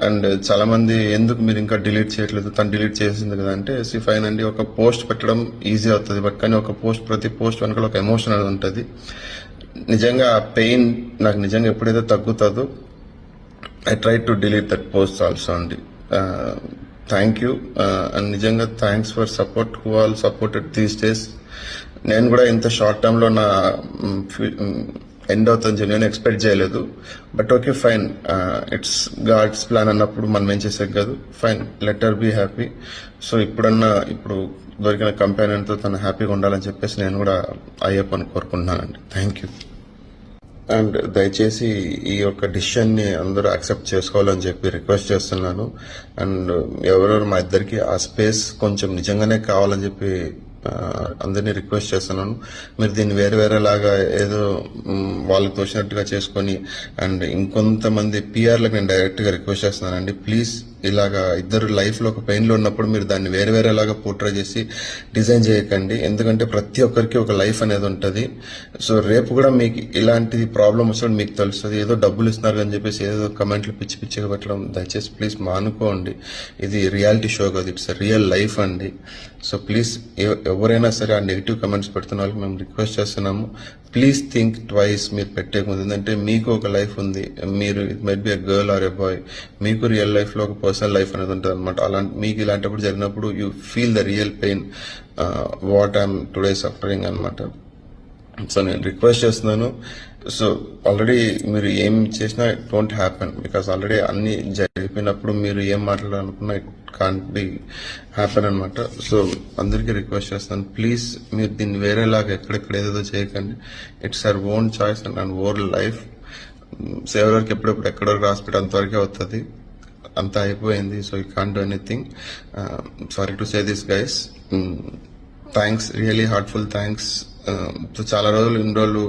And చాలా మంది ఎందుకు మీరు ఇంకా డిలీట్ చేయట్లేదు, తను డిలీట్ చేసింది కదా అంటే ఫైన్ అండి, ఒక పోస్ట్ పెట్టడం ఈజీ అవుతుంది, బట్ కానీ ఒక ప్రతి పోస్ట్ వెనకాల ఒక ఎమోషన్ అనేది ఉంటుంది. నిజంగా ఆ పెయిన్ నాకు నిజంగా ఎప్పుడైతే తగ్గుతుందో I try to delete that post also అండి. థ్యాంక్ యూ అండ్ నిజంగా thanks for support who all supported these days. నేను కూడా ఇంత షార్ట్ టర్మ్ లో నా ఎండ్ అవుతుంది నేను ఎక్స్పెక్ట్ చేయలేదు. But okay fine, it's God's plan అన్నప్పుడు మనం ఏం చేసాం కాదు. Fine, let her be happy. So ఇప్పుడు దొరికిన కంపెనీతో తను హ్యాపీగా ఉండాలని చెప్పేసి నేను కూడా అయ్యప్పని కోరుకుంటున్నానండి. Thank you. అండ్ దయచేసి ఈ యొక్క డిసిషన్ ని అందరూ యాక్సెప్ట్ చేసుకోవాలని చెప్పి రిక్వెస్ట్ చేస్తున్నాను. అండ్ ఎవరెవరు మా ఇద్దరికి ఆ స్పేస్ కొంచెం నిజంగానే కావాలని చెప్పి అందరినీ రిక్వెస్ట్ చేస్తున్నాను. మీరు దీన్ని వేరేలాగా ఏదో వాళ్ళకి తోచినట్టుగా చేసుకొని అండ్ ఇంకొంతమంది పిఆర్లకు నేను డైరెక్ట్ గా రిక్వెస్ట్ చేస్తున్నానండి. ప్లీజ్ ఇలాగా ఇద్దరు లైఫ్ లో ఒక పెయిన్ లో ఉన్నప్పుడు మీరు దాన్ని వేరేలాగా పోర్ట్రే చేసి డిజైన్ చేయకండి. ఎందుకంటే ప్రతి ఒక్కరికి ఒక లైఫ్ అనేది ఉంటుంది. సో రేపు కూడా మీకు ఇలాంటి ప్రాబ్లం వస్తుంది మీకు తెలుస్తుంది. ఏదో డబ్బులు ఇస్తున్నారు అని చెప్పేసి ఏదో కమెంట్లు పిచ్చిగా పెట్టడం దయచేసి ప్లీజ్ మానుకోండి. ఇది రియాలిటీ షో కాదు, ఇట్స్ రియల్ లైఫ్ అండి. సో ప్లీజ్ ఎవరైనా సరే ఆ నెగిటివ్ కమెంట్స్ పెడుతున్న వాళ్ళకి మేము రిక్వెస్ట్ చేస్తున్నాము, ప్లీజ్ థింక్ ట్వైస్ మీరు పెట్టే ముందు. ఎందుకంటే మీకు ఒక లైఫ్ ఉంది, మీరు it might be a girl or a boy, మీకు రియల్ లైఫ్ లో ఒక పర్సనల్ లైఫ్ అనేది ఉంటుంది అనమాట. మీకు ఇలాంటప్పుడు జరిగినప్పుడు you feel the real pain what I'm today suffering అనమాట. సో నేను రిక్వెస్ట్ చేస్తున్నాను. సో ఆల్రెడీ మీరు ఏం చేసినా it don't happen, because already అన్ని జరిగిపోయినప్పుడు మీరు ఏం మాట్లాడాలనుకున్నా ఇట్ కాంట్ బి హ్యాపెన్ అనమాట. సో అందరికీ రిక్వెస్ట్ చేస్తాను, ప్లీజ్ మీరు దీన్ని వేరేలాగా ఎక్కడెక్కడ ఏదేదో చేయకండి. It's our own choice and own life. సేవలకి ఎప్పుడెప్పుడు ఎక్కడో రాసిపెట్టి అంతవరకే అవుతుంది, అంతా అయిపోయింది. So you can't do anything. Sorry to say this guys. Thanks, really heartful thanks. చాలా ఇన్ని రోజులు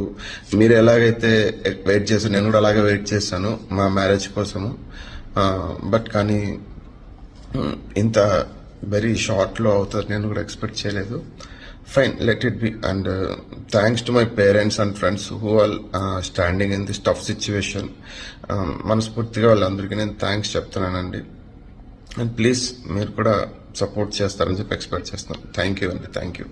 మీరు ఎలాగైతే వెయిట్ చేశారు, నేను కూడా అలాగే వెయిట్ చేశాను మా మ్యారేజ్ కోసము. బట్ కానీ ఇంత వెరీ షార్ట్ లో అవుతుంది నేను కూడా ఎక్స్పెక్ట్ చేయలేదు. Fine, let it be. And thanks to my parents and friends who all standing in this tough situation. మనస్ఫూర్తిగా వాళ్ళందరికీ నేను థ్యాంక్స్ చెప్తున్నానండి. అండ్ ప్లీజ్ మీరు కూడా సపోర్ట్ చేస్తారని చెప్పి ఎక్స్పెక్ట్ చేస్తున్నాను. థ్యాంక్ యూ అండి, థ్యాంక్ యూ.